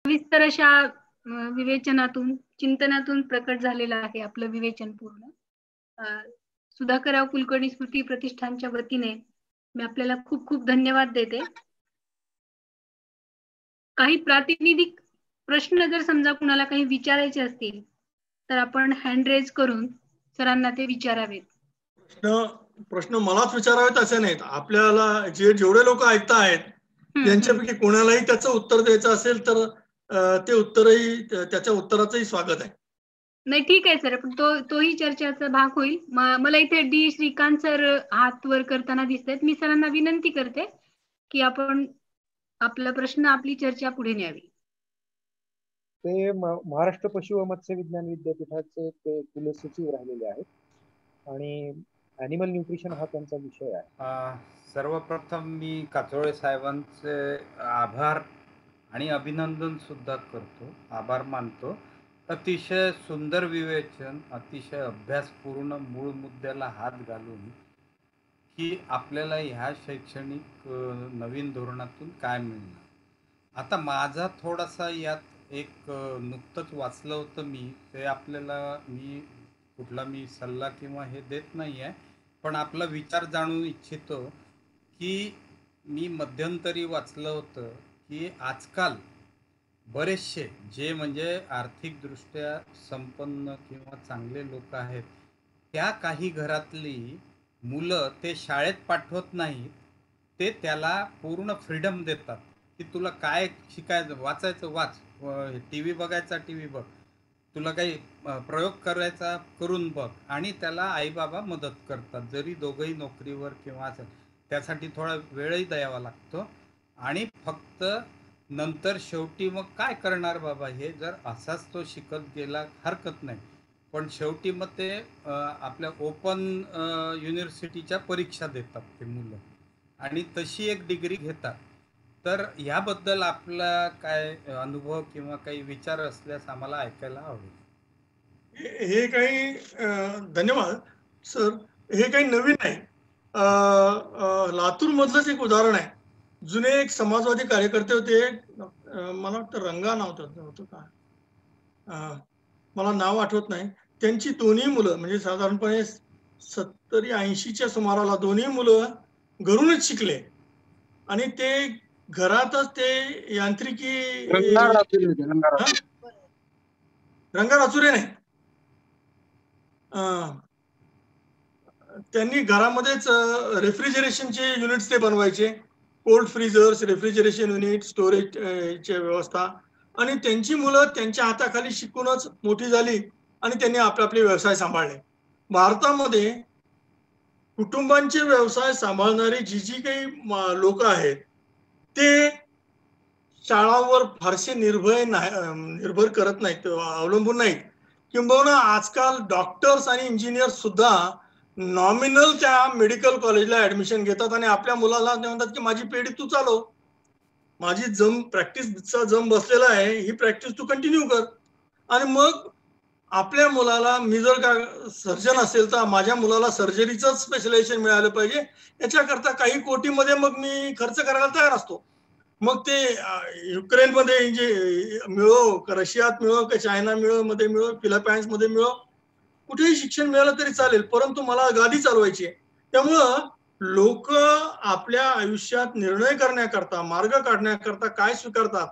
सविस्तर अशा विवेचनातून चिंतनातून प्रकट झालेलं आहे आपलं विवेचन पूर्ण। सुधाकरराव कुलकर्णी स्मृती प्रतिष्ठानच्या वतीने मी आपल्याला खूप खूप धन्यवाद देते। काही प्रातिनिधिक प्रश्न जर समजा कुणाला काही विचारायचे असतील तर आपण हँड रेज करून सरांना ते विचारावेत। प्रश्न मलाच विचारावेत असे नाहीत, आपल्याला जेवढे लोक ऐकता आहेत त्यांच्यापैकी कोणालाही त्याचं उत्तर द्यायचं असेल तर ते उत्तरही त्याच्या उत्तराचंही स्वागत आहे। नाही ठीक आहे सर, पण तोही चर्चेचा भाग होईल। मला इथे डी श्रीकांत सर हात वर करताना दिसतात। मी सरांना विनंती करते की आपण आपला प्रश्न आपली चर्चा पुढे न्यावी। ते महाराष्ट्र पशु व मत्स्य विज्ञान विद्यापीठाचे ते कुलसचिव राहिलेले आहेत आणि ॲनिमल न्यूट्रिशन हा त्यांचा विषय आहे। सर्वप्रथम मी काचोळे साहेबांचे आभार आणि अभिनंदन सुद्धा करतो, आभार मानतो। अतिशय सुंदर विवेचन, अतिशय अभ्यासपूर्ण मूळ मुद्द्याला हात घालून की आपल्याला ह्या शैक्षणिक नवीन धोरणातून काय मिळणार। आता माझा थोडासा यात एक नुकतंच वाचलं होतं मी, ते आपल्याला कुठला मी सल्ला किंवा हे देत नाही आहे, पण आपला विचार जाणू इच्छितो की मी मध्यंतरी वाचलं होतं की आजकाल बरेचसे जे म्हणजे आर्थिकदृष्ट्या संपन्न किंवा चांगले लोक आहेत, त्या काही घरातली मुलं ते शाळेत पाठवत नाहीत, ते त्याला पूर्ण फ्रीडम देतात की तुला काय शिकायचं, वाचायचं वाच, टी व्ही बघायचा टी व्ही बघ, तुला काही प्रयोग करायचा करून बघ, आणि त्याला आईबाबा मदत करतात, जरी दोघंही नोकरीवर किंवा त्यासाठी थोडा वेळही द्यावा लागतो। आणि फक्त नंतर शेवटी मग काय करणार बाबा, हे जर असाच तो शिकत गेला हरकत नाही, पण शेवटी मग ते आपल्या ओपन युनिव्हर्सिटीच्या परीक्षा देतात ते मुलं आणि तशी एक डिग्री घेतात। तर याबद्दल आपला काय अनुभव किंवा काही विचार असल्यास आम्हाला ऐकायला आवडेल। हे काही धन्यवाद सर, हे काही नवीन नाही। लातूर मधलंच एक उदाहरण आहे। जुने एक समाजवादी कार्यकर्ते होते, मला वाटतं रंगा नाव होतं का, मला नाव आठवत नाही। त्यांची दोन्ही मुलं म्हणजे साधारणपणे 70-80च्या सुमाराला दोन्ही मुलं घरूनच शिकले आणि ते घरातच ते यांत्रिकी रंगा राचुरे नाही, त्यांनी घरामध्येच रेफ्रिजरेशनचे युनिट्स ते बनवायचे, कोल्ड फ्रीजर्स, रेफ्रिजरेशन युनिट, स्टोरेजची व्यवस्था, आणि त्यांची मुलं त्यांच्या हाताखाली शिकूनच मोठी झाली आणि त्यांनी आपले व्यवसाय सांभाळले। भारतामध्ये कुटुंबांचे व्यवसाय सांभाळणारी जी काही लोक आहेत ते शाळांवर फारसे निर्भर करत नाहीत, अवलंबून नाहीत। किंबहुना आजकाल डॉक्टर्स आणि इंजिनियर्स सुद्धा नॉमिनल त्या मेडिकल कॉलेजला ऍडमिशन घेतात आणि आपल्या मुलाला म्हणतात की माझी पेढी तू चालव, माझी प्रॅक्टिसचा जम बसलेला आहे, ही प्रॅक्टिस तू कंटिन्यू कर। आणि मग आपल्या मुलाला, मी जर का सर्जन असेल तर माझ्या मुलाला सर्जरीचं स्पेशलायझेशन मिळालं पाहिजे, याच्याकरता काही कोटीमध्ये मग मी खर्च करायला तयार असतो। मग ते युक्रेनमध्ये मिळो, रशियात मिळो, का चायना मध्ये मिळो, फिलिपाईन्स मध्ये मिळो, कुठेही शिक्षण मिळालं तरी चालेल, परंतु मला गादी चालवायची आहे। त्यामुळं लोक आपल्या आयुष्यात निर्णय करण्याकरता, मार्ग काढण्याकरता काय स्वीकारतात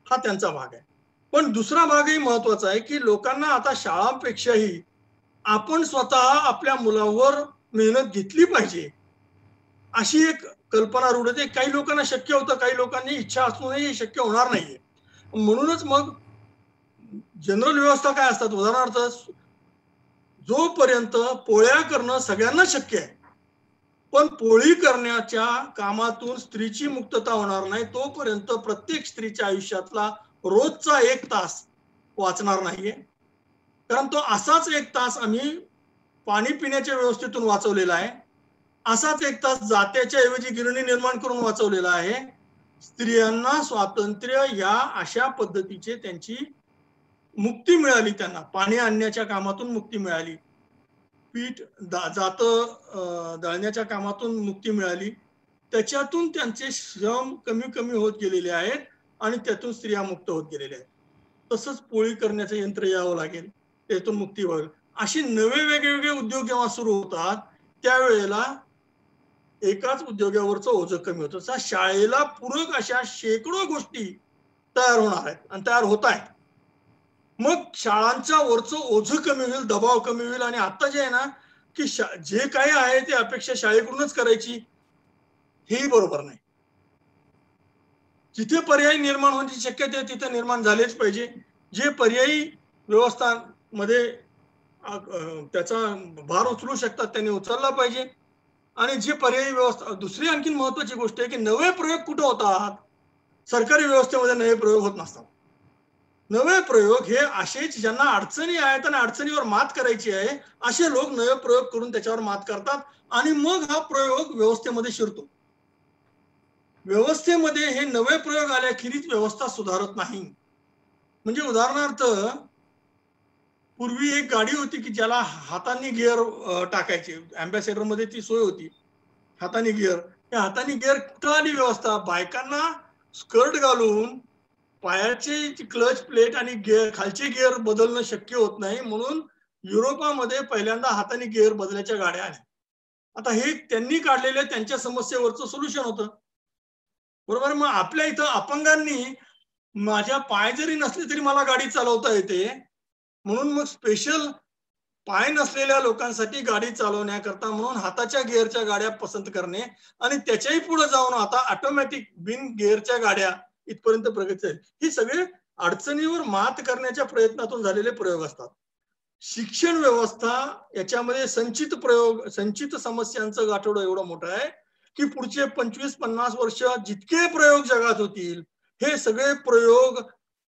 हा त्यांचा भाग आहे। पण दुसरा भागही महत्वाचा आहे की लोकांना आता शाळांपेक्षाही आपण स्वतः आपल्या मुलावर मेहनत घेतली पाहिजे अशी एक कल्पना रूढते। काही लोकांना शक्य होतं, काही लोकांनी इच्छा असूनही शक्य होणार नाहीये। म्हणूनच मग जनरल व्यवस्था काय असतात, उदाहरणार्थ जोपर्यंत पोळ्या करणं सगळ्यांना शक्य आहे पण पोळी करण्याच्या कामातून स्त्रीची मुक्तता होणार नाही, तोपर्यंत प्रत्येक स्त्रीच्या आयुष्यातला रोजचा 1 तास वाचणार नाहीये। कारण तो असाच 1 तास आम्ही पाणी पिण्याच्या व्यवस्थेतून वाचवलेला आहे, असाच 1 तास जात्याच्या ऐवजी गिरणी निर्माण करून वाचवलेला आहे। स्त्रियांना स्वातंत्र्य या अशा पद्धतीचे त्यांची मुक्ती मिळाली, त्यांना पाणी आणण्याच्या कामातून मुक्ती मिळाली, पीठ दळण्याच्या कामातून मुक्ती मिळाली, त्याच्यातून त्यांचे श्रम कमी कमी होत गेलेले आहेत आणि त्यातून स्त्रिया मुक्त होत गेलेल्या आहेत. तसंच पोळी करण्याचं यंत्र यावं लागेल, त्यातून मुक्ती व्हावी. असे नवे वेगवेगळे उद्योग जेव्हा सुरू होतात त्यावेळेला एकाच उद्योगावरचं ओझं कमी होतं. शाळेला पूरक अशा शेकडो गोष्टी तयार होणार आहेत आणि तयार होत आहेत. मग शाळांच्या वरचं ओझं कमी होईल, दबाव कमी होईल. आणि आता जे आहे ना की जे काही आहे ते अपेक्षा शाळेकडूनच करायची, हेही बरोबर नाही. जिथे पर्यायी निर्माण होण्याची शक्यता आहे तिथे निर्माण झालेच पाहिजे. जे पर्यायी व्यवस्थांमध्ये त्याचा भार उचलू शकतात त्यांनी उचलला पाहिजे. आणि जे पर्यायी व्यवस्था, दुसरी आणखी महत्वाची गोष्ट आहे की नवे प्रयोग कुठे होतात? सरकारी व्यवस्थेमध्ये नवे प्रयोग होत नसतात. नवे प्रयोग हे असेच ज्यांना अडचणी आहेत आणि अडचणीवर मात करायची आहे असे लोक नवे प्रयोग करून त्याच्यावर मात करतात आणि मग हा प्रयोग व्यवस्थेमध्ये शिरतो. व्यवस्थेमध्ये हे नवे प्रयोग आल्याखेरीज व्यवस्था सुधारत नाही. म्हणजे उदाहरणार्थ पूर्वी एक गाडी होती की ज्याला हाताने गिअर टाकायचे, अँबॅसेडर मध्ये ती सोय होती, हाताने गिअर. त्या हाताने गिअर कुठं आली व्यवस्था? बायकांना स्कर्ट घालून पायाचे क्लच प्लेट आणि गिअर, खालचे गिअर बदलणं शक्य होत नाही, म्हणून युरोपामध्ये पहिल्यांदा हाताने गिअर बदलायच्या गाड्या आल्या. आता हे त्यांनी काढलेले त्यांच्या समस्येवरचं सोल्युशन होतं, बरोबर. मग आपल्या इथं अपंगांनी माझ्या पाय जरी नसले तरी मला गाडी चालवता येते, म्हणून मग स्पेशल पाय नसलेल्या लोकांसाठी गाडी चालवण्याकरता म्हणून हाताच्या गिअरच्या गाड्या पसंत करणे आणि त्याच्याही पुढे जाऊन आता ऑटोमॅटिक बिन गिअरच्या गाड्या इथपर्यंत प्रगती झाली. ही सगळे अडचणीवर मात करण्याच्या प्रयत्नातून झालेले प्रयोग असतात. शिक्षण व्यवस्था याच्यामध्ये संचित प्रयोग, संचित समस्यांचं गाठोडं एवढं मोठं आहे की पुढचे 25-50 वर्ष जितके प्रयोग जगात होतील हे सगळे प्रयोग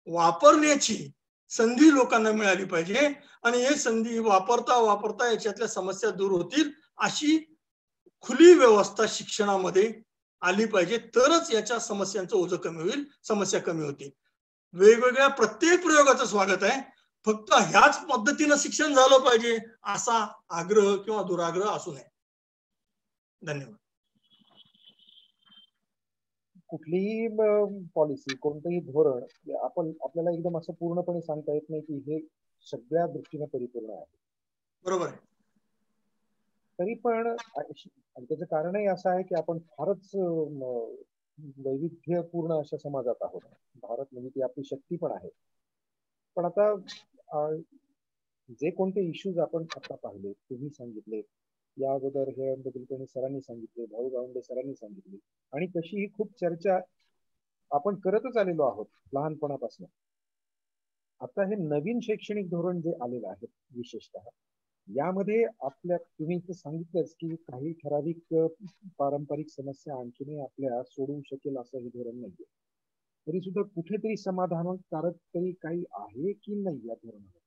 वापरण्याची संधी लोकांना मिळाली पाहिजे आणि हे संधी वापरता वापरता याच्यातल्या समस्या दूर होतील अशी खुली व्यवस्था शिक्षणामध्ये आली पाहिजे, तरच याच्या समस्यांचं ओझं कमी होईल, समस्या कमी होतील. वेगवेगळ्या प्रत्येक प्रयोगाचं स्वागत आहे, फक्त ह्याच पद्धतीनं शिक्षण झालं पाहिजे असा आग्रह किंवा दुराग्रह असू नये. धन्यवाद. कुठलीही पॉलिसी, कोणतंही धोरण आपल्याला एकदम असं पूर्णपणे सांगता येत नाही की हे सगळ्या दृष्टीने परिपूर्ण आहे, बरोबर आहे. तरी पण त्याचं कारणही असं आहे की आपण फारच वैविध्यपूर्ण अशा समाजात आहोत. भारत म्हणजे ती आपली शक्ती पण आहे. पण आता जे कोणते इश्यूज आपण आता पाहिले, तुम्ही सांगितले, या अगोदर हे कुलकर्णी सरांनी सांगितले, भाऊ गावंडे सरांनी सांगितले, आणि तशी ही खूप चर्चा आपण करतच आलेलो आहोत लहानपणापासून. आता हे नवीन शैक्षणिक धोरण जे आलेलं आहे विशेषतः यामध्ये तुम्ही सांगितलंच की काही ठराविक पारंपरिक समस्या आणखीनही आपल्या सोडवू शकेल असं हे धोरण नाहीये. तरी सुद्धा कुठेतरी समाधानकारक तरी काही आहे की नाही या धोरणावर?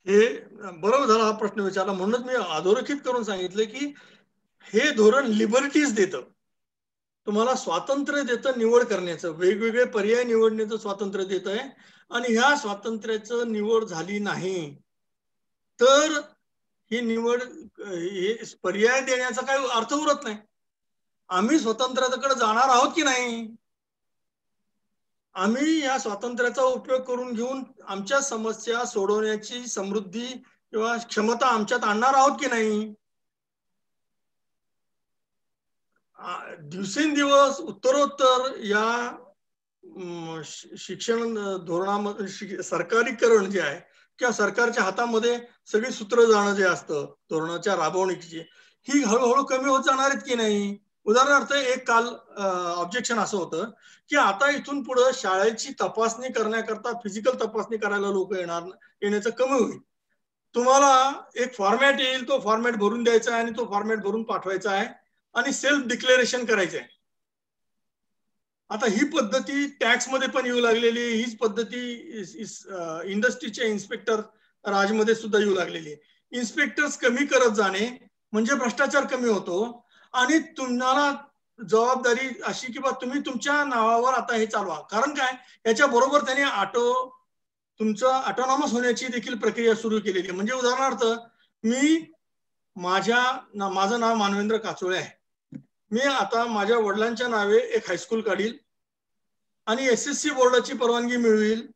हे बरोबर झाला हा प्रश्न विचारला, म्हणूनच मी अधोरेखित करून सांगितलं की हे धोरण लिबर्टीज देतं, तुम्हाला स्वातंत्र्य देतं निवड करण्याचं, वेगवेगळे पर्याय निवडण्याचं स्वातंत्र्य देत आहे. आणि ह्या स्वातंत्र्याचं निवड झाली नाही तर ही निवड, हे पर्याय देण्याचा काही अर्थ उरत नाही. आम्ही स्वातंत्र्याकडे जाणार आहोत की नाही? आम्ही या स्वातंत्र्याचा उपयोग करून घेऊन आमच्या समस्या सोडवण्याची समृद्धी किंवा क्षमता आमच्यात आणणार आहोत की नाही? दिवसेंदिवस उत्तरोत्तर या शिक्षण धोरणामध्ये सरकारीकरण जे आहे किंवा सरकारच्या हातामध्ये सगळी सूत्र जाणं जे असतं धोरणाच्या राबवणीची, ही हळूहळू कमी होत जाणार आहेत की नाही? उदाहरणार्थ एक काल ऑब्जेक्शन असं होतं की आता इथून पुढे शाळेची तपासणी करण्याकरता फिजिकल तपासणी करायला लोक येण्याचं कमी होईल. तुम्हाला एक फॉर्मॅट येईल, तो फॉर्मॅट भरून द्यायचा आहे आणि तो फॉर्मॅट भरून पाठवायचा आहे आणि सेल्फ डिक्लेरेशन करायचं आहे. आता ही पद्धती टॅक्स मध्ये पण येऊ लागलेली, हीच पद्धती इंडस्ट्रीचे इन्स्पेक्टर राजमध्ये सुद्धा येऊ लागलेली. इन्स्पेक्टर्स कमी करत जाणे म्हणजे भ्रष्टाचार कमी होतो आणि तुम्हाला जबाबदारी अशी की बा तुम्ही तुमच्या नावावर आता हे चालवा. कारण काय, याच्या बरोबर त्याने तुमचं ऑटोनॉमस होण्याची देखील प्रक्रिया सुरू केलेली आहे. म्हणजे उदाहरणार्थ माझं नाव मानवेंद्र काचोळे आहे, मी आता माझ्या वडिलांच्या नावे एक हायस्कूल काढील आणि SSC बोर्डाची परवानगी मिळविल,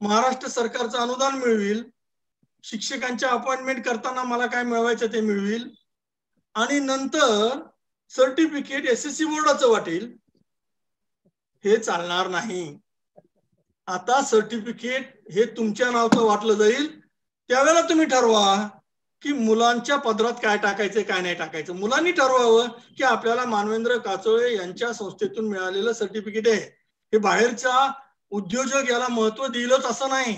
महाराष्ट्र सरकारचं अनुदान मिळविल, शिक्षकांच्या अपॉइंटमेंट करताना मला काय मिळवायचं ते मिळविल आणि नंतर सर्टिफिकेट SSC बोर्डाचं वाटेल. हे चालणार नाही. आता सर्टिफिकेट हे तुमच्या नावाचं वाटलं जाईल. त्यावेळेला तुम्ही ठरवा की मुलांच्या पदरात काय टाकायचं काय नाही टाकायचं. मुलांनी ठरवावं की आपल्याला मानवेंद्र काचोळे यांच्या संस्थेतून मिळालेलं सर्टिफिकेट आहे. हे बाहेरचा उद्योजक याला महत्व दिलंच असं नाही.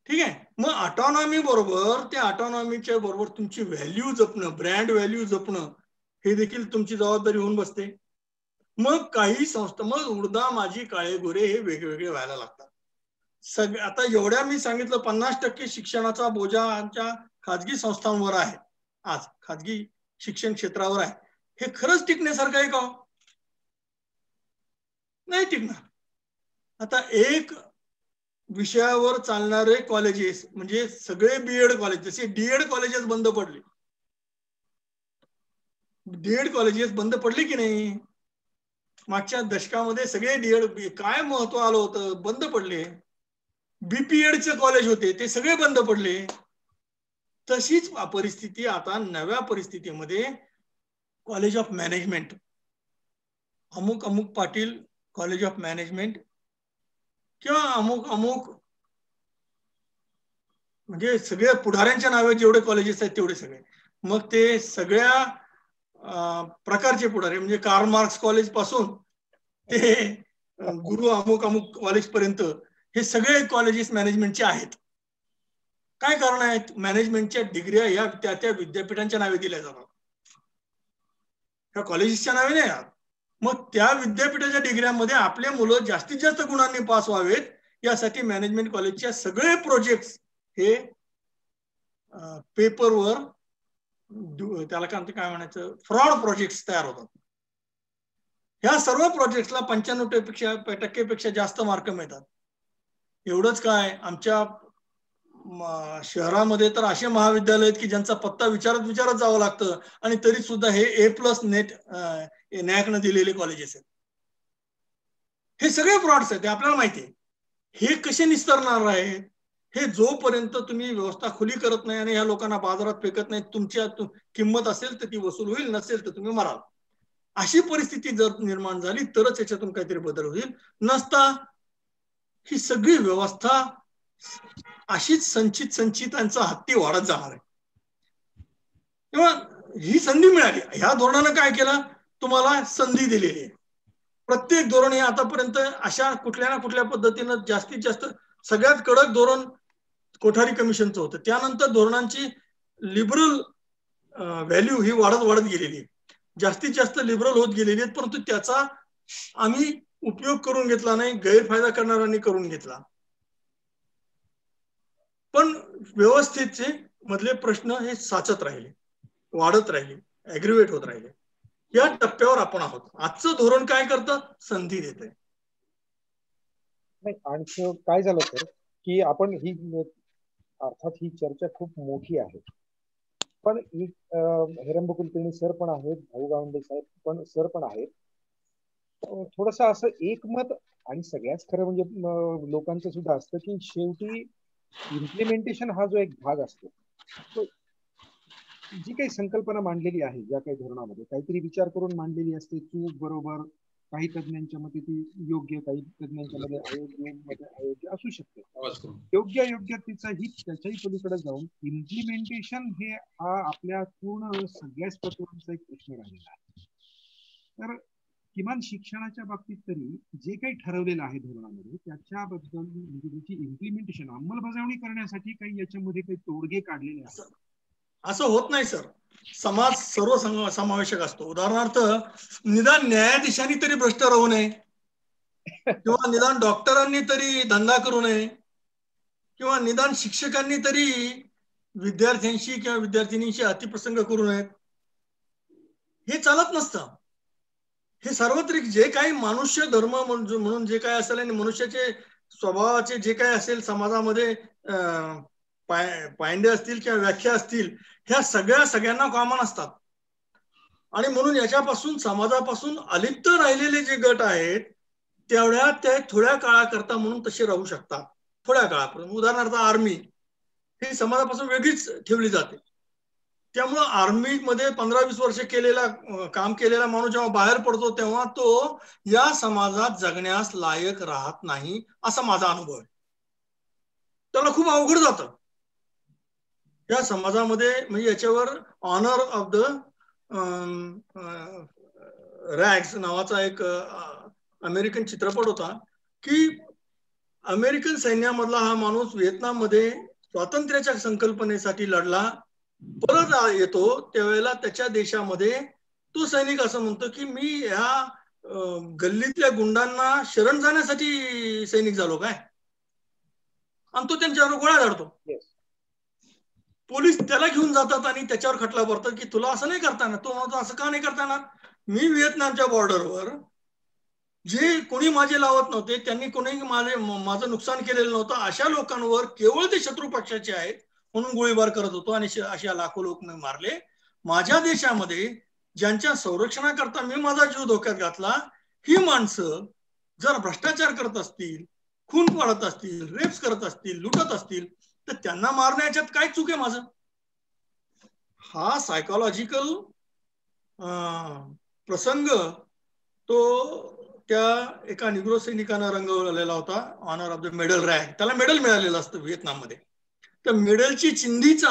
ठीक आहे. मग ऑटोनॉमी बरोबर त्या ऑटोनॉमीच्या बरोबर तुमची व्हॅल्यू जपणं, ब्रँड व्हॅल्यू जपणं हे देखील तुमची जबाबदारी होऊन बसते. मग काही संस्था, मग उडदा माझी काळे गोरे हे वेगवेगळे व्हायला लागतात. आता एवढ्या मी सांगितलं 50% शिक्षणाचा बोजा आमच्या खाजगी संस्थांवर आहे. आज खाजगी शिक्षण क्षेत्रावर आहे. हे खरंच टिकण्यासारखं आहे का? नाही टिकणार. आता एक विषयावर चालणारे कॉलेजेस म्हणजे सगळे BEd कॉलेज, जसे DEd कॉलेजेस बंद पडले. DEd कॉलेजेस बंद पडले की नाही? मागच्या दशकामध्ये सगळे DEd काय महत्व आलं होतं, बंद पडले. BPEdचे कॉलेज होते ते सगळे बंद पडले. तशीच परिस्थिती आता नव्या परिस्थितीमध्ये कॉलेज ऑफ मॅनेजमेंट, अमुक अमुक पाटील कॉलेज ऑफ मॅनेजमेंट किंवा अमुक अमुक म्हणजे सगळ्या पुढाऱ्यांच्या नावे जेवढे कॉलेजेस आहेत तेवढे सगळे. मग ते सगळ्या प्रकारचे पुढारी म्हणजे कार्ल मार्क्स कॉलेज पासून ते गुरु अमुक अमुक कॉलेज पर्यंत हे सगळे कॉलेजेस मॅनेजमेंटचे आहेत. काय कारण आहेत? मॅनेजमेंटच्या डिग्र्या या त्या त्या विद्यापीठांच्या नावे दिल्या जातात, त्या कॉलेजेसच्या नावे नाही. मग त्या विद्यापीठाच्या डिग्र्यांमध्ये आपले मुलं जास्तीत जास्त गुणांनी पास व्हावेत यासाठी मॅनेजमेंट कॉलेजच्या सगळे प्रोजेक्ट्स हे पेपरवर त्याला काय म्हणायचं फ्रॉड प्रोजेक्ट्स तयार होतात. ह्या सर्व प्रोजेक्ट्सला 95% जास्त मार्क मिळतात. एवढंच काय, आमच्या शहरामध्ये तर असे महाविद्यालय आहेत की ज्यांचा पत्ता विचारत जावं लागतं आणि तरी सुद्धा हे A+ नेट नॅकनं दिलेले कॉलेजेस आहेत. हे सगळे फ्रॉड्स आहेत, ते आपल्याला माहिती आहे. हे कसे निस्तरणार आहेत? हे जोपर्यंत तुम्ही व्यवस्था खुली करत नाही आणि ह्या लोकांना बाजारात फेकत नाही, तुमच्या किंमत असेल तर ती वसूल होईल, नसेल तर तुम्ही मराल. अशी परिस्थिती जर निर्माण झाली तरच याच्यातून काहीतरी बदल होईल. नसता ही सगळी व्यवस्था अशीच संचितांचा हत्ती वाढत जाणार आहे. तेव्हा ही संधी मिळाली. ह्या धोरणानं काय केलं? तुम्हाला संधी दिलेली आहे. प्रत्येक धोरण हे आतापर्यंत अशा कुठल्या ना कुठल्या पद्धतीनं जास्तीत जास्त सगळ्यात कडक धोरण कोठारी कमिशनचं होतं. त्यानंतर धोरणांची लिबरल व्हॅल्यू ही वाढत गेलेली आहे, जास्तीत जास्त लिबरल होत गेलेली आहेत. परंतु त्याचा आम्ही उपयोग करून घेतला नाही, गैरफायदा करणाऱ्यांनी करून घेतला. पण व्यवस्थेचे मधले प्रश्न हे साचत राहिले, वाढत राहिले, ऍग्रिवेट होत राहिले. या टप्प्यावर आपण आहोत. आजचं धोरण काय करतं? संधी देत आहे. नाही, आणि काय झालं सर की आपण ही अर्थात ही चर्चा खूप मोठी आहे, पण हेरंब कुलकर्णी सर पण आहेत, भाऊ गावंडे साहेब पण सर पण आहेत. थोडस असं एकमत आणि सगळ्याच खरं म्हणजे लोकांचं सुद्धा असतं की शेवटी इम्प्लिमेंटेशन हा जो एक भाग असतो, तो जी काही संकल्पना मांडलेली आहे ज्या काही धोरणामध्ये काहीतरी विचार करून मांडलेली असते, चूक बरोबर, काही तज्ञांच्या मते ती योग्य, काही तज्ञांच्या मध्ये अयोग्य असू शकते. योग्य अयोग्यतेचा ही त्याच्याही पलीकडे जाऊन इम्प्लिमेंटेशन हे हा आपल्या पूर्ण सगळ्याच तत्वांचा एक प्रश्न राहिलेला आहे. तर किमान शिक्षणाच्या बाबतीत तरी जे काही ठरवलेलं आहे धोरणामध्ये त्याच्याबद्दल म्हणजे त्याची इम्प्लिमेंटेशन अंमलबजावणी करण्यासाठी काही याच्यामध्ये काही तोडगे काढलेले असतात. असं होत नाही सर. समाज सर्व समावेशक असतो. उदाहरणार्थ निदान न्यायाधीशांनी तरी भ्रष्ट राहू नये, किंवा निदान डॉक्टरांनी तरी धंदा करू नये, किंवा निदान शिक्षकांनी तरी विद्यार्थ्यांशी किंवा विद्यार्थिनींशी अतिप्रसंग करू नयेत. हे चालत नसतं. हे सार्वत्रिक जे काही मनुष्य धर्म म्हणून जे काय असेल आणि मनुष्याचे स्वभावाचे जे काय असेल समाजामध्ये पायंडे असतील किंवा व्याख्या असतील, ह्या सगळ्यांना कॉमन असतात. आणि म्हणून याच्यापासून समाजापासून अलिप्त राहिलेले जे गट आहेत तेवढ्या ते थोड्या काळाकरता म्हणून तसे राहू शकतात, थोड्या काळापर्यंत. उदाहरणार्थ आर्मी ही समाजापासून वेगळीच ठेवली जाते. त्यामुळं आर्मीमध्ये 15-20 वर्ष काम केलेला माणूस जेव्हा बाहेर पडतो तेव्हा तो या समाजात जगण्यास लायक राहत नाही, असा माझा अनुभव आहे. त्याला खूप अवघड जातं या समाजामध्ये. म्हणजे याच्यावर ऑनर ऑफ द रॅग्स नावाचा एक अमेरिकन चित्रपट होता की अमेरिकन सैन्यामधला हा माणूस व्हिएतनाममध्ये स्वातंत्र्याच्या संकल्पनेसाठी लढला, परत येतो त्यावेळेला त्याच्या देशामध्ये तो सैनिक असं म्हणतो की मी ह्या गल्लीतल्या गुंडांना शरण जाण्यासाठी सैनिक झालो काय, आणि तो त्यांच्यावर गोळ्या झाडतो. पोलीस त्याला घेऊन जातात आणि त्याच्यावर खटला भरतात की तुला असं नाही करता येणार. तो म्हणतो असं का नाही करता येणार, मी व्हिएतनामच्या बॉर्डरवर जे कोणी माझे लावत नव्हते, त्यांनी कोणी माझं नुकसान केलेलं नव्हतं, अशा लोकांवर केवळ ते शत्रू पक्षाचे आहेत म्हणून गोळीबार करत होतो आणि अशा लाखो लोक मी मारले. माझ्या देशामध्ये ज्यांच्या संरक्षणाकरता मी माझा जीव धोक्यात घातला, ही माणसं जर भ्रष्टाचार करत असतील, खून पाडत असतील, रेप्स करत असतील, लुटत असतील, तर त्यांना मारण्याच्यात काय चूक आहे माझं. हा सायकोलॉजिकल प्रसंग तो त्या एका निग्रो सैनिकानं रंगवलेला होता, honour of the medal rag. त्याला मेडल मिळालेलं असतं व्हिएतनाममध्ये. तर मेडलची चिंधीचा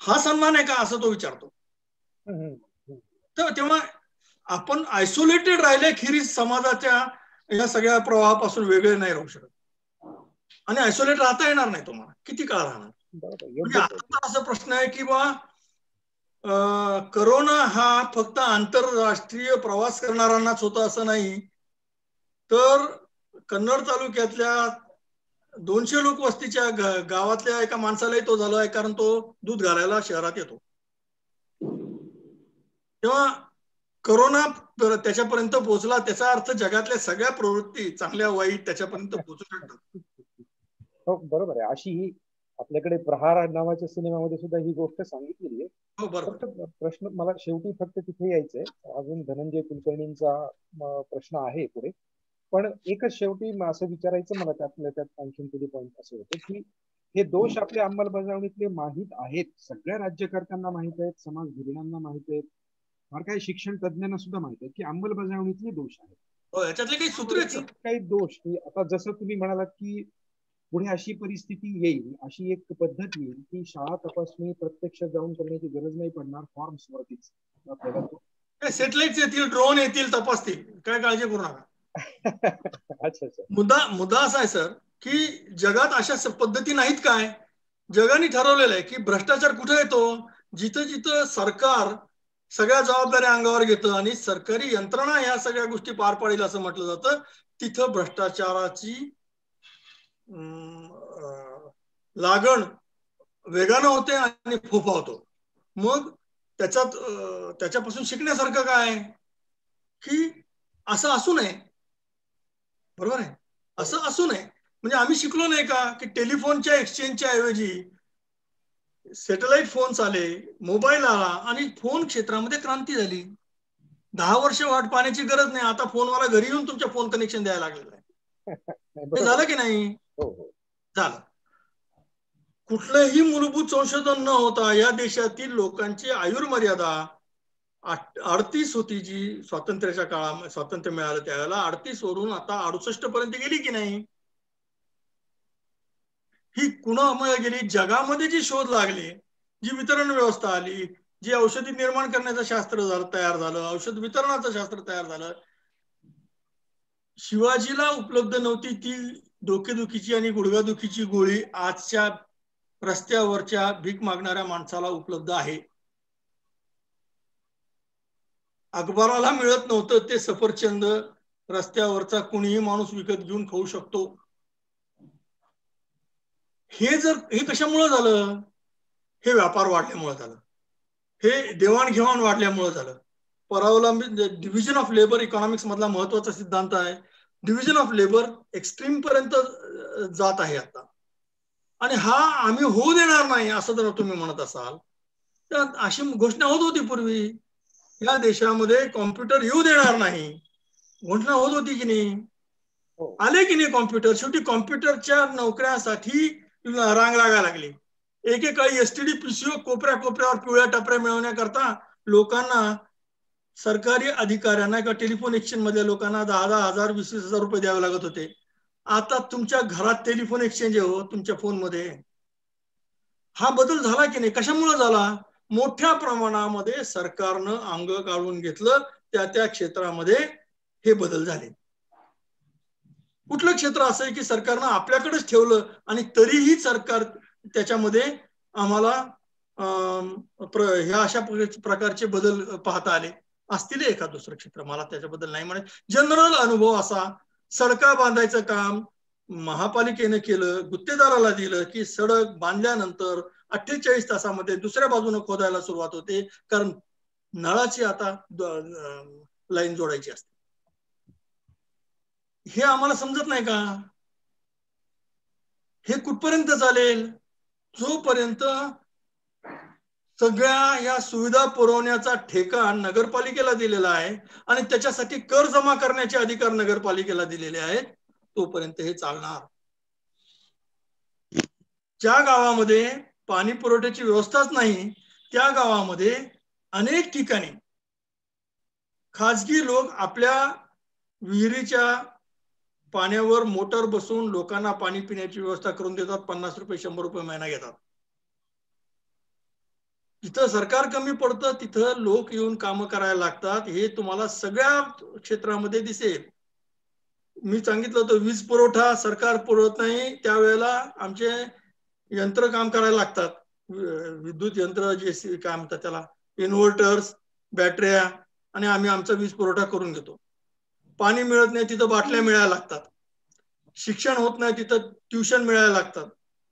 हा सन्मान आहे का असं तो विचारतो. तर तेव्हा आपण आयसोलेटेड राहिल्याखेरीज समाजाच्या या सगळ्या प्रवाहापासून वेगळे नाही राहू शकत, आणि आयसोलेट राहता येणार नाही तुम्हाला, किती काळ राहणार. म्हणजे आता असा प्रश्न आहे की बा करोना हा फक्त आंतरराष्ट्रीय प्रवास करणाऱ्यांनाच होता असं नाही, तर कन्नड तालुक्यातल्या 200 लोक वस्तीच्या गावातल्या एका माणसालाही तो झाला आहे, कारण तो दूध घालायला शहरात येतो. तेव्हा करोना त्याच्यापर्यंत पोहोचला, त्याचा अर्थ जगातल्या सगळ्या प्रवृत्ती चांगल्या वाईट त्याच्यापर्यंत पोहोचू शकतात. हो बरोबर आहे. अशी ही आपल्याकडे प्रहार नावाच्या सिनेमामध्ये सुद्धा ही गोष्ट सांगितलेली आहे. हो बरोबर. प्रश्न मला शेवटी फक्त तिथे यायचंय, अजून धनंजय कुलकर्णींचा प्रश्न आहे पुढे, पण एकच शेवटी असं विचारायचं मला त्यात आणखीन पुढे पॉईंट असं होतं की हे दोष आपल्या अंमलबजावणीतले माहीत आहेत, सगळ्या राज्यकर्त्यांना माहित आहेत, समाज धोरणांना माहित आहेत, फार काही शिक्षण तज्ञांना सुद्धा माहित आहेत की अंमलबजावणीतले दोष आहेत. याच्यातले काही सूत्र काही दोष की आता जसं तुम्ही म्हणालात की पुढे अशी परिस्थिती येईल, अशी एक पद्धत येईल की शाळा तपासणी प्रत्यक्ष जाऊन करण्याची गरज नाही पडणार, फॉर्म्स वरतीच आपल्याला सॅटेलाइट्स येतील, ड्रोन येतील, तपासतील, काय काळजी करू नका. अच्छा. मुद्दा असा आहे सर की जगात अशा पद्धती नाहीत काय. जगाने ठरवलेलं आहे की भ्रष्टाचार कुठे येतो, जिथं जिथं सरकार सगळ्या जबाबदाऱ्या अंगावर घेतं आणि सरकारी यंत्रणा ह्या सगळ्या गोष्टी पार पाडेल असं म्हटलं जातं, तिथं भ्रष्टाचाराची लागण वेगानं होते आणि फोफावतो. मग त्याच्यापासून शिकण्यासारखं काय की असं असू नये. बरोबर आहे, असं असू नये. म्हणजे आम्ही शिकलो नाही का की टेलिफोनच्या एक्सचेंजच्या ऐवजी सॅटेलाइट फोन्स आले, मोबाईल आला आणि फोन क्षेत्रामध्ये क्रांती झाली. 10 वर्ष वाट पाहण्याची गरज नाही, आता फोनवाला घरी येऊन तुमच्या फोन कनेक्शन द्यायला लागलेलं आहे. हे झालं की नाही? झालं. कुठलंही मूलभूत संशोधन न होता या देशातील लोकांची आयुर्मर्यादा 38 होती, जी स्वातंत्र्याच्या काळामध्ये स्वातंत्र्य मिळालं त्यावेळेला 38 वरून आता 68 पर्यंत गेली की नाही. ही कुणामुळे गेली? जगामध्ये जी शोध लागले, जी वितरण व्यवस्था आली, जी औषधी निर्माण करण्याचं शास्त्र तयार झालं, औषध वितरणाचं शास्त्र तयार झालं. शिवाजीला उपलब्ध नव्हती ती डोकेदुखीची आणि गुडघादुखीची गोळी आजच्या रस्त्यावरच्या भीक मागणाऱ्या माणसाला उपलब्ध आहे. अकबराला मिळत नव्हतं ते सफरचंद रस्त्यावरचा कुणीही माणूस विकत घेऊन खाऊ शकतो. हे कशामुळे झालं? हे व्यापार वाढल्यामुळे झालं, हे देवाणघेवाण वाढल्यामुळे झालं. परावलंबी डिव्हिजन ऑफ लेबर इकॉनॉमिक्स मधला महत्वाचा सिद्धांत आहे. डिव्हिजन ऑफ लेबर एक्स्ट्रीम पर्यंत जात आहे आता, आणि हा आम्ही होऊ देणार नाही असं जर तुम्ही म्हणत असाल तर अशी घोषणा होत होती पूर्वी. या देशामध्ये कॉम्प्युटर येऊ देणार नाही घोषणा होत होती की नाही, आले की नाही कॉम्प्युटर. शेवटी कॉम्प्युटरच्या नोकऱ्यासाठी रांग लागायला लागली. एकेकाळी एसटीडी पीसीओ कोपऱ्या कोपऱ्यावर पिवळ्या टपऱ्या मिळवण्याकरता लोकांना, सरकारी अधिकाऱ्यांना किंवा टेलिफोन एक्सचेंज मध्ये लोकांना 10,000 20,000 रुपये द्यावे लागत होते. आता तुमच्या घरात टेलिफोन एक्सचेंज आहे हो, तुमच्या फोनमध्ये. हा बदल झाला की नाही? कशामुळे झाला? मोठ्या प्रमाणामध्ये सरकारनं अंग काढून घेतलं, त्या क्षेत्रामध्ये हे बदल झाले. कुठलं क्षेत्र असं आहे की सरकारनं आपल्याकडेच ठेवलं आणि तरीही सरकार त्याच्यामध्ये आम्हाला ह्या अशा प्रकारचे बदल पाहता आले असतील? एका दुसरं क्षेत्र मला त्याच्याबद्दल नाही म्हणत. जनरल अनुभव असा, सडका बांधायचं काम महापालिकेने केलं, गुत्तेदाराला दिलं की सडक बांधल्यानंतर 48 तासामध्ये दुसऱ्या बाजूने खोदायला सुरुवात होते, कारण नळाची आता लाईन जोडायची असते. हे आम्हाला समजत नाही का? हे कुठपर्यंत चालेल? जोपर्यंत सगळ्या या सुविधा पुरवण्याचा ठेका नगरपालिकेला दिलेला आहे आणि त्याच्यासाठी कर जमा करण्याचे अधिकार नगरपालिकेला दिलेले आहेत, तोपर्यंत हे चालणार. ज्या गावामध्ये पाणी पुरवठ्याची व्यवस्थाच नाही, त्या गावामध्ये अनेक ठिकाणी खाजगी लोक आपल्या विहिरीच्या पाण्यावर मोटर बसवून लोकांना पाणी पिण्याची व्यवस्था करून देतात. 50 रुपये 100 रुपये महिना घेतात. जिथं सरकार कमी पडतं तिथं लोक येऊन कामं करायला लागतात. हे तुम्हाला सगळ्या क्षेत्रामध्ये दिसेल. मी सांगितलं होतं, वीज पुरवठा सरकार पुरवत नाही, त्यावेळेला आमचे यंत्र काम करायला लागतात. विद्युत यंत्र जे काय म्हणतात त्याला, इन्व्हर्टर्स, बॅटऱ्या, आणि आम्ही आमचा वीज पुरवठा करून घेतो. पाणी मिळत नाही तिथं बाटल्या मिळायला लागतात. शिक्षण होत नाही तिथं ट्युशन मिळायला लागतात.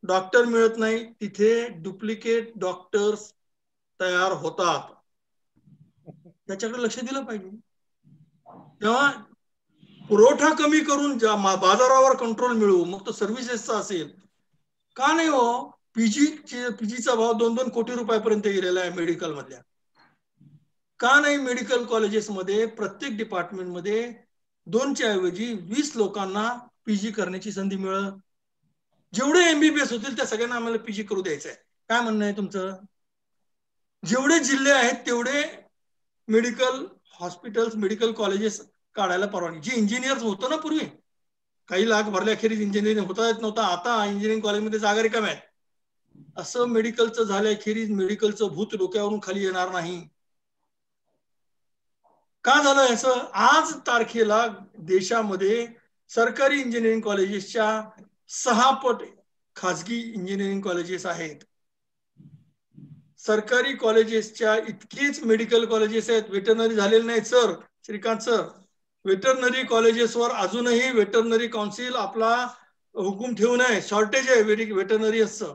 डॉक्टर मिळत नाही तिथे डुप्लिकेट डॉक्टर्स तयार होतात. त्याच्याकडे लक्ष दिलं पाहिजे. तेव्हा पुरवठा कमी करून बाजारावर कंट्रोल मिळवू, मग तो सर्व्हिसेसचा असेल. का नाही हो? पीजीचा भाव 2-2 कोटी रुपयापर्यंत गेलेला आहे मेडिकल मधल्या. का नाही मेडिकल कॉलेजेसमध्ये प्रत्येक डिपार्टमेंटमध्ये 2च्या ऐवजी 20 लोकांना पीजी करण्याची संधी मिळत? जेवढे एमबीबीएस होतील त्या सगळ्यांना आम्हाला पीजी करू द्यायचं आहे. काय म्हणणं आहे तुमचं? जेवढे जिल्हे आहेत तेवढे मेडिकल हॉस्पिटल्स, मेडिकल कॉलेजेस काढायला परवानगी. जे इंजिनियर्स होतं ना पूर्वी, काही लाख भरल्याखेरीज इंजिनिअरिंग होता येत नव्हता, आता इंजिनिअरिंग कॉलेजमध्ये जागा रिकाम्या आहेत. असं मेडिकलचं झाल्याखेरीज मेडिकलचं भूत डोक्यावरून खाली येणार नाही. का झालं असं? आज तारखेला देशामध्ये सरकारी इंजिनिअरिंग कॉलेजेसच्या 6 पट खाजगी इंजिनिअरिंग कॉलेजेस आहेत. सरकारी कॉलेजेसच्या इतकेच मेडिकल कॉलेजेस आहेत. वेटरनरी झालेले नाहीत सर, श्रीकांत सर. वेटरनरी कॉलेजेसवर अजूनही वेटरनरी काउन्सिल आपला हुकूम ठेवू नये, शॉर्टेज आहे वेटरनरीजचं,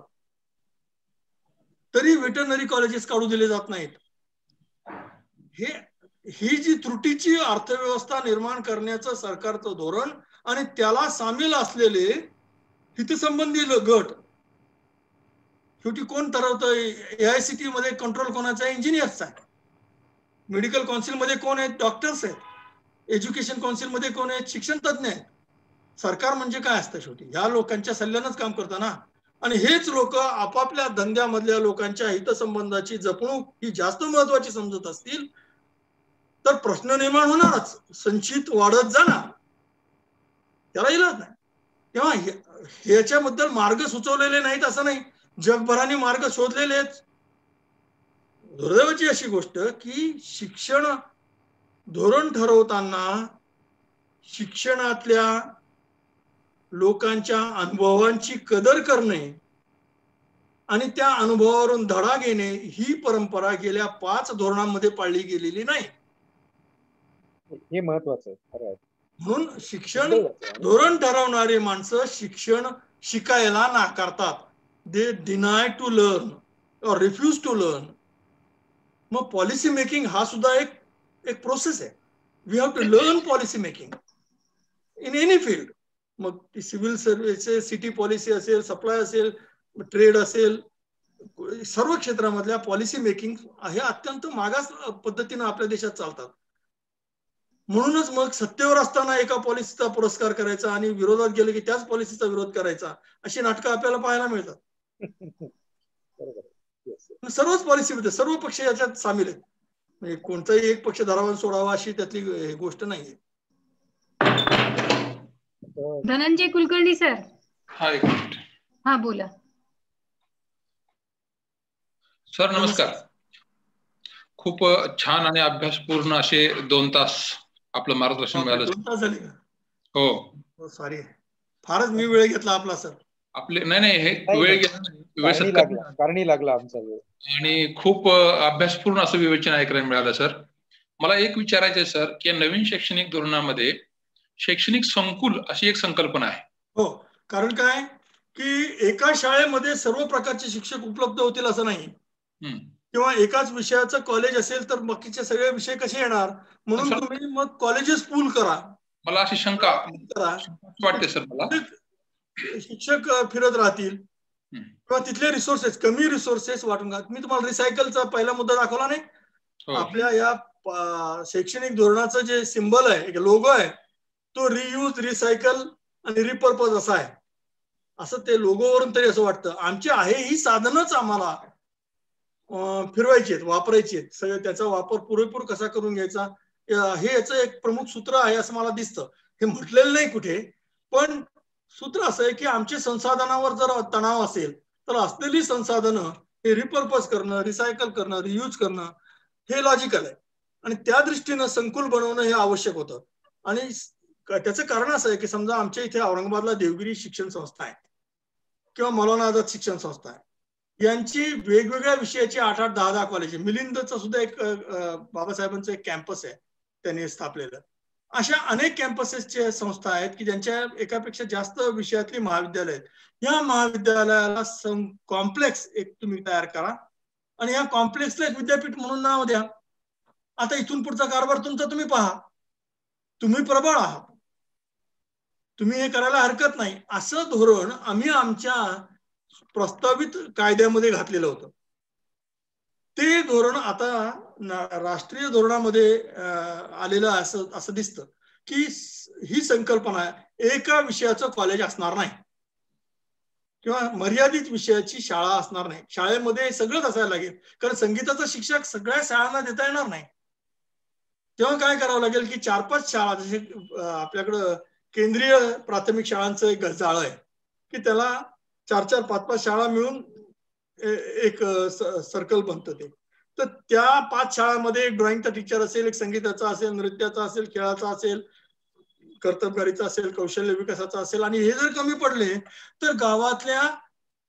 तरी वेटरनरी कॉलेजेस काढू दिले जात नाहीत. ही जी त्रुटीची अर्थव्यवस्था निर्माण करण्याचं सरकारचं धोरण आणि त्याला सामील असलेले हितसंबंधी गट, शेवटी कोण ठरवतं? AICTE मध्ये कंट्रोल कोणाचा आहे? इंजिनियर्सचा आहे. मेडिकल काउन्सिल मध्ये कोण आहेत? डॉक्टर्स आहेत. एज्युकेशन काउन्सिल मध्ये कोण आहेत? शिक्षण तज्ञ आहेत. सरकार म्हणजे काय असतं? शेवटी ह्या लोकांच्या सल्ल्यानंच काम करतं ना. आणि हेच लोक आपापल्या धंद्यामधल्या लोकांच्या हितसंबंधाची जपणूक ही जास्त महत्वाची समजत असतील तर प्रश्न निर्माण होणारच. संचित वाढत जाणार, त्याला इलाज नाही. तेव्हा ह्याच्याबद्दल मार्ग सुचवलेले नाहीत असं नाही, जगभराने मार्ग शोधलेले आहेत. दुर्दैवाची अशी गोष्ट की शिक्षण धोरण ठरवताना शिक्षणातल्या लोकांच्या अनुभवांची कदर करणे आणि त्या अनुभवावरून धडा घेणे ही परंपरा गेल्या 5 धोरणांमध्ये पाळली गेलेली नाही. हे महत्वाचं आहे. म्हणून शिक्षण धोरण ठरवणारे माणसं शिक्षण शिकायला नाकारतात. दे डिनाय टू लर्न और रिफ्यूज टू लर्न. मग पॉलिसी मेकिंग हा सुद्धा एक प्रोसेस आहे. We have to learn policy making in any field. मग ती सिव्हिल सर्व्हिसेस, सिटी पॉलिसी असेल, सप्लाय असेल, ट्रेड असेल, सर्व क्षेत्रामधल्या पॉलिसी मेकिंग हे अत्यंत मागास पद्धतीनं आपल्या देशात चालतात. म्हणूनच मग सत्तेवर असताना एका पॉलिसीचा पुरस्कार करायचा आणि विरोधात गेले की त्याच पॉलिसीचा विरोध करायचा, अशी नाटकं आपल्याला पाहायला मिळतात. सर्वच पॉलिसीमध्ये सर्व पक्ष याच्यात सामील आहेत. म्हणजे कोणताही एक पक्ष धरावा सोडावा अशी त्यातली गोष्ट नाहीये. धनंजय कुलकर्णी सर. हा, एक मिनिट. हा, बोला सर. नमस्कार. खूप छान आणि अभ्यासपूर्ण असे 2 तास आपलं मार्गदर्शन मिळालं. 2 तास झाले का? हो, सॉरी, फारच मी वेळ घेतला आपला सर. आपले नाही हे वेळ कारणी लागला आमचा वेळ. आणि खूप अभ्यासपूर्ण असं विवेचन ऐकायला मिळालं सर. मला एक विचारायचं आहे सर, की नवीन शैक्षणिक धोरणामध्ये शैक्षणिक संकुल अशी एक संकल्पना आहे. हो, कारण काय की एका शाळेमध्ये सर्व प्रकारचे शिक्षक उपलब्ध होतील असं नाही, किंवा एकाच विषयाचं कॉलेज असेल तर बाकीचे सगळे विषय कसे येणार, म्हणून तुम्ही मग कॉलेजेस पूल करा. मला अशी शंका वाटते सर. मला शिक्षक फिरत राहतील किंवा तिथले रिसोर्सेस, कमी रिसोर्सेस वाटून घ्या. मी तुम्हाला रिसायकलचा पहिला मुद्दा दाखवला नाही. आपल्या या शैक्षणिक धोरणाचं जे सिम्बल आहे, लोगो आहे, तो रियूज, रिसायकल आणि रिपर्पज असा आहे. असं ते लोगोवरून तरी असं वाटतं. आमची आहे ही साधनच आम्हाला फिरवायची आहेत, वापरायची आहेत. सगळं त्याचा वापर पुरेपूर कसा करून घ्यायचा हे याचं एक प्रमुख सूत्र आहे असं मला दिसतं. हे म्हटलेलं नाही कुठे, पण सूत्र असं आहे की आमच्या संसाधनावर जर तणाव असेल तर असलेली संसाधनं हे रिपर्पज करणं, रिसायकल करणं, रियूज करणं हे लॉजिकल आहे. आणि त्या दृष्टीनं संकुल बनवणं हे आवश्यक होतं. आणि त्याचं कारण असं आहे की समजा आमच्या इथे औरंगाबादला देवगिरी शिक्षण संस्था आहे किंवा मौलाना आझाद शिक्षण संस्था आहे, यांची वेगवेगळ्या विषयाची 8-8, 10-10 कॉलेज आहे. मिलिंदचं सुद्धा एक बाबासाहेबांचं एक कॅम्पस आहे त्यांनी स्थापलेलं. अशा अनेक कॅम्पसेसच्या संस्था आहेत की ज्यांच्या एकापेक्षा जास्त विषयातली महाविद्यालय आहेत. या महाविद्यालयाला कॉम्प्लेक्स एक तुम्ही तयार करा आणि या कॉम्प्लेक्सला एक विद्यापीठ म्हणून नाव द्या. आता इथून पुढचा कारभार तुमचा तुम्ही पहा, तुम्ही प्रबळ आहात, तुम्ही हे करायला हरकत नाही. असं धोरण आम्ही आमच्या प्रस्तावित कायद्यामध्ये घातलेलं होतं. ते धोरण आता राष्ट्रीय धोरणामध्ये आलेलं असं दिसतं की ही संकल्पना एका विषयाचं कॉलेज असणार नाही किंवा मर्यादित विषयाची शाळा असणार नाही. शाळेमध्ये सगळंच असायला लागेल, कारण संगीताचं शिक्षक सगळ्या शाळांना देता येणार नाही. तेव्हा काय करावं लागेल की 4-5 शाळा, जसे आपल्याकडं केंद्रीय प्राथमिक शाळांचं एक जाळं आहे की त्याला 4-4, 5-5 शाळा मिळून एक सर्कल बनतं. ते तर त्या 5 शाळांमध्ये एक ड्रॉइंगचा टीचर असेल, एक संगीताचा असेल, नृत्याचा असेल, खेळाचा असेल, कर्तबगारीचा असेल, कौशल्य विकासाचा असेल. आणि हे जर कमी पडले तर गावातल्या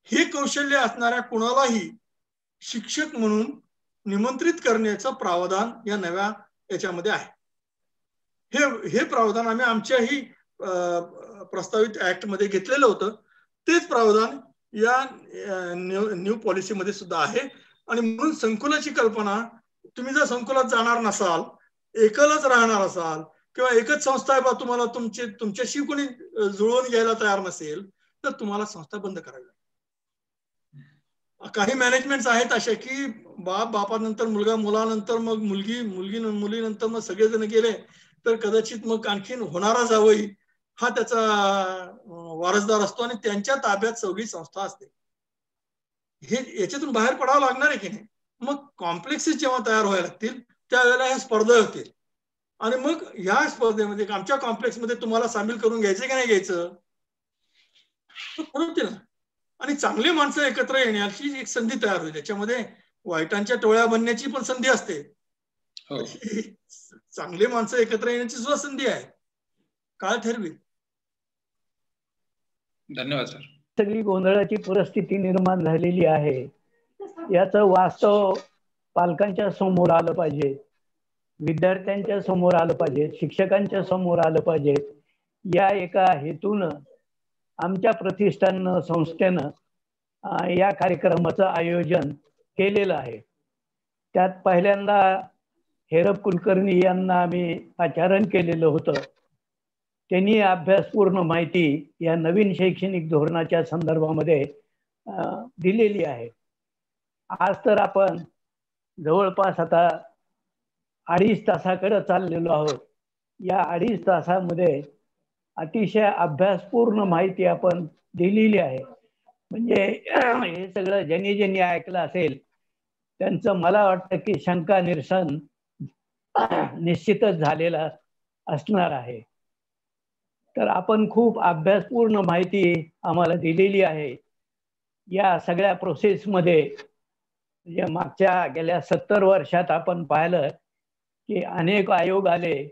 हे कौशल्य असणाऱ्या कुणालाही शिक्षक म्हणून निमंत्रित करण्याचं प्रावधान या नव्या याच्यामध्ये आहे. हे प्रावधान आम्ही आमच्याही प्रस्तावित ऍक्ट मध्ये घेतलेलं होतं. तेच प्रावधान या न्यू पॉलिसीमध्ये सुद्धा आहे. आणि म्हणून संकुलाची कल्पना, तुम्ही जर संकुलात जाणार नसाल, एकलच राहणार असाल किंवा एकच संस्था आहे बा, तुम्हाला तुमच्याशी कोणी जुळवून घ्यायला तयार नसेल तर तुम्हाला संस्था बंद करावी लागेल. काही मॅनेजमेंट्स आहेत अशा की बापानंतर मुलगा, मुलानंतर मग मुलगी, मुलीनंतर मग सगळेजण गेले तर कदाचित मग आणखीन होणारा जावई हा त्याचा वारसदार असतो आणि त्यांच्या ताब्यात सगळी संस्था असते. हे याच्यातून बाहेर पडावं लागणार आहे की नाही. मग कॉम्प्लेक्सेस जेव्हा तयार व्हायला लागतील त्यावेळेला ह्या स्पर्धा होतील आणि मग ह्या स्पर्धेमध्ये आमच्या कॉम्प्लेक्समध्ये तुम्हाला सामील करून घ्यायचं की नाही घ्यायचं ठरवतील ना. आणि चांगली माणसं एकत्र येण्याची एक संधी तयार होईल. त्याच्यामध्ये वाईटांच्या टोळ्या बनण्याची पण संधी असते, चांगली माणसं एकत्र येण्याची सुद्धा संधी आहे. काळ ठरवी. धन्यवाद सर. सगळी गोंधळाची परिस्थिती निर्माण झालेली आहे, याचं वास्तव पालकांच्या समोर आलं पाहिजे, विद्यार्थ्यांच्या समोर आलं पाहिजे, शिक्षकांच्या समोर आलं पाहिजे. या एका हेतून आमच्या प्रतिष्ठान संस्थेनं या कार्यक्रमाचं आयोजन केलेलं आहे. त्यात पहिल्यांदा हेरब कुलकर्णी यांना आम्ही आचरण केलेलं होतं. त्यांनी अभ्यासपूर्ण माहिती या नवीन शैक्षणिक धोरणाच्या संदर्भामध्ये दिलेली आहे. आज तर आपण जवळपास आता 2.5 तासाकडे चाललेलो आहोत. या 2.5 तासामध्ये अतिशय अभ्यासपूर्ण माहिती आपण दिलेली आहे. म्हणजे हे सगळं ज्यांनी ऐकलं असेल त्यांचं मला वाटतं की शंका निरसन निश्चितच झालेला असणार आहे. तर आपण खूप अभ्यासपूर्ण माहिती आम्हाला दिलेली आहे. या सगळ्या प्रोसेसमध्ये म्हणजे मागच्या गेल्या 70 वर्षात आपण पाहिलं की अनेक आयोग आले,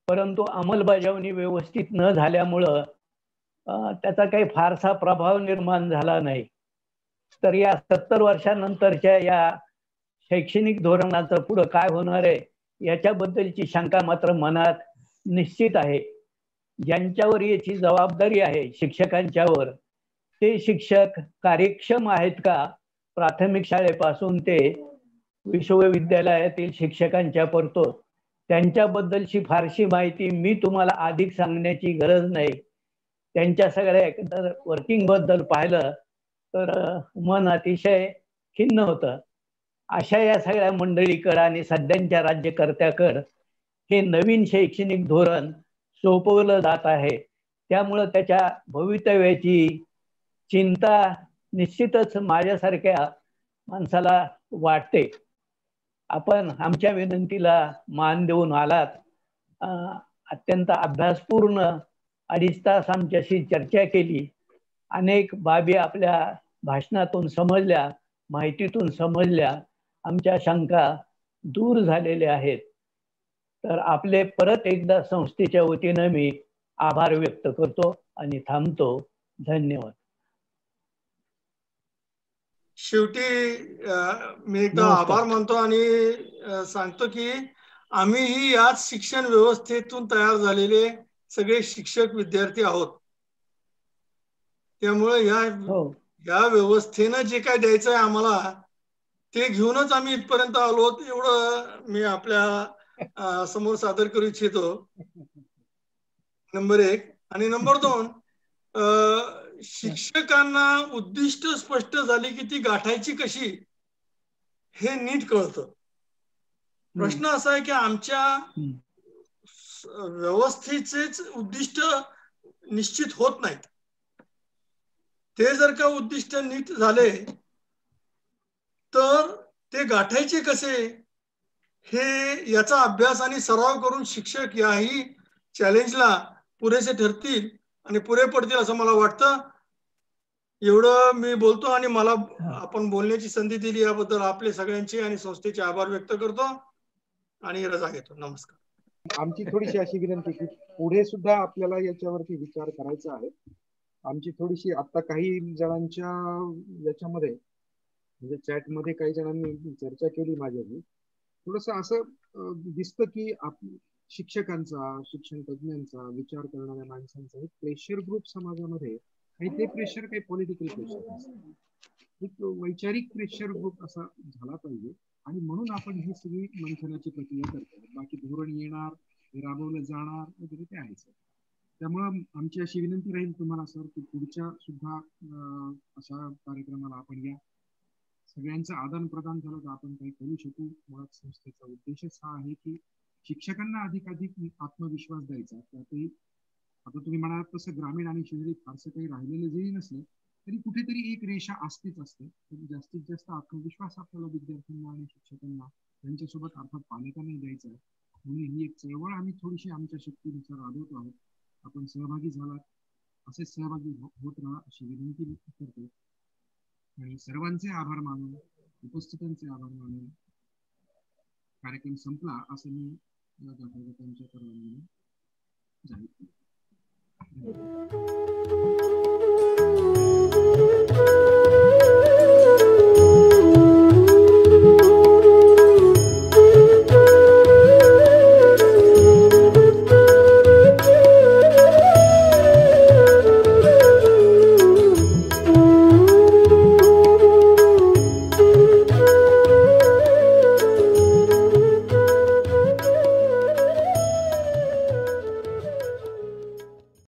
परंतु अंमलबजावणी व्यवस्थित न झाल्यामुळं त्याचा काही फारसा प्रभाव निर्माण झाला नाही. तर या 70 वर्षानंतरच्या या शैक्षणिक धोरणाचं पुढं काय होणार आहे याच्याबद्दलची शंका मात्र मनात निश्चित आहे. ज्यांच्यावर याची जबाबदारी आहे शिक्षकांच्यावर, ते शिक्षक कार्यक्षम आहेत का प्राथमिक शाळेपासून ते विश्वविद्यालयातील शिक्षकांच्या पर्यंत, त्यांच्याबद्दलची फारशी माहिती मी तुम्हाला अधिक सांगण्याची गरज नाही. त्यांच्या सगळ्या एकंदर वर्किंग बद्दल पाहिलं तर मन अतिशय खिन्न होतं. अशा या सगळ्या मंडळीकडं आणि सध्याच्या राज्यकर्त्याकडं हे नवीन शैक्षणिक धोरण सोपवलं जात आहे. त्यामुळं त्याच्या भवितव्याची चिंता निश्चितच माझ्यासारख्या माणसाला वाटते. आपण आमच्या विनंतीला मान देऊन आलात. अत्यंत अभ्यासपूर्ण 2.5 तास आमच्याशी चर्चा केली. अनेक बाबी आपल्या भाषणातून समजल्या, माहितीतून समजल्या, आमच्या शंका दूर झालेल्या आहेत. तर आपले परत एकदा संस्थेच्या वतीनं मी आभार व्यक्त करतो आणि थांबतो. धन्यवाद. शेवटी मी एकदा आभार मानतो आणि सांगतो की आम्हीही याच शिक्षण व्यवस्थेतून तयार झालेले सगळे शिक्षक विद्यार्थी आहोत. त्यामुळे या व्यवस्थेनं जे काय द्यायचं आहे आम्हाला ते घेऊनच आम्ही इथपर्यंत आलो. एवढं मी आपल्या समोर सादर करू इच्छितो. नंबर 1. आणि नंबर 2, शिक्षकांना उद्दिष्ट स्पष्ट झाली की ती गाठायची कशी हे नीट कळतं. प्रश्न असा आहे की आमच्या व्यवस्थेचेच उद्दिष्ट निश्चित होत नाहीत. ते जर का उद्दिष्ट नीट झाले तर ते गाठायचे कसे हे याचा अभ्यास आणि सराव करून शिक्षक याही चॅलेंजला पुरेसे ठरतील आणि पुरे पडतील असं मला वाटतं. एवढं मी बोलतो आणि मला आपण बोलण्याची संधी दिली याबद्दल आपले सगळ्यांचे आणि संस्थेचे आभार व्यक्त करतो आणि रजा घेतो. नमस्कार. आमची थोडीशी अशी विनंती की पुढे सुद्धा आपल्याला याच्यावरती विचार करायचा आहे. आमची थोडीशी आता काही जणांच्या याच्यामध्ये म्हणजे चॅटमध्ये काही जणांनी चर्चा केली माझ्याशी. थोडस असं दिसतं की शिक्षकांचा, शिक्षण तज्ञांचा, विचार करणाऱ्या माणसांचा एक प्रेशर ग्रुप समाजामध्ये, आणि ते प्रेशर काही पॉलिटिकल प्रेशर नसतं, एक वैचारिक प्रेशर ग्रुप असा झाला पाहिजे. आणि म्हणून आपण ही सगळी मंथनाची प्रक्रिया करतो. बाकी धोरण येणार, हे राबवलं जाणार वगैरे ते आहेच. त्यामुळं आमची अशी विनंती राहील तुम्हाला सर की पुढच्या सुद्धा अशा कार्यक्रमाला आपण या. सगळ्यांचं आदान प्रदान झालं तर आपण काही करू शकू. मुळात संस्थेचा उद्देशच हा आहे की शिक्षकांना अधिकाधिक आत्मविश्वास द्यायचा. त्यातही आता तुम्ही म्हणालात तसं ग्रामीण आणि शहरी फारसं काही राहिलेलं जरी नसलं तरी कुठेतरी एक रेषा असतेच असते. जास्तीत जास्त आत्मविश्वास आपल्याला विद्यार्थ्यांना आणि शिक्षकांना त्यांच्यासोबत अर्थात पालकांना द्यायचा आहे. म्हणून ही एक चळवळ आम्ही थोडीशी आमच्या शक्तीनुसार राबवतो आहोत. आपण सहभागी झालात, असेच सहभागी होत राहा अशी विनंती करतो. आणि सर्वांचे आभार मानून, उपस्थितांचे आभार मानून कार्यक्रम संपला असं मी त्यांच्या परवानगीने जाहीर केलं.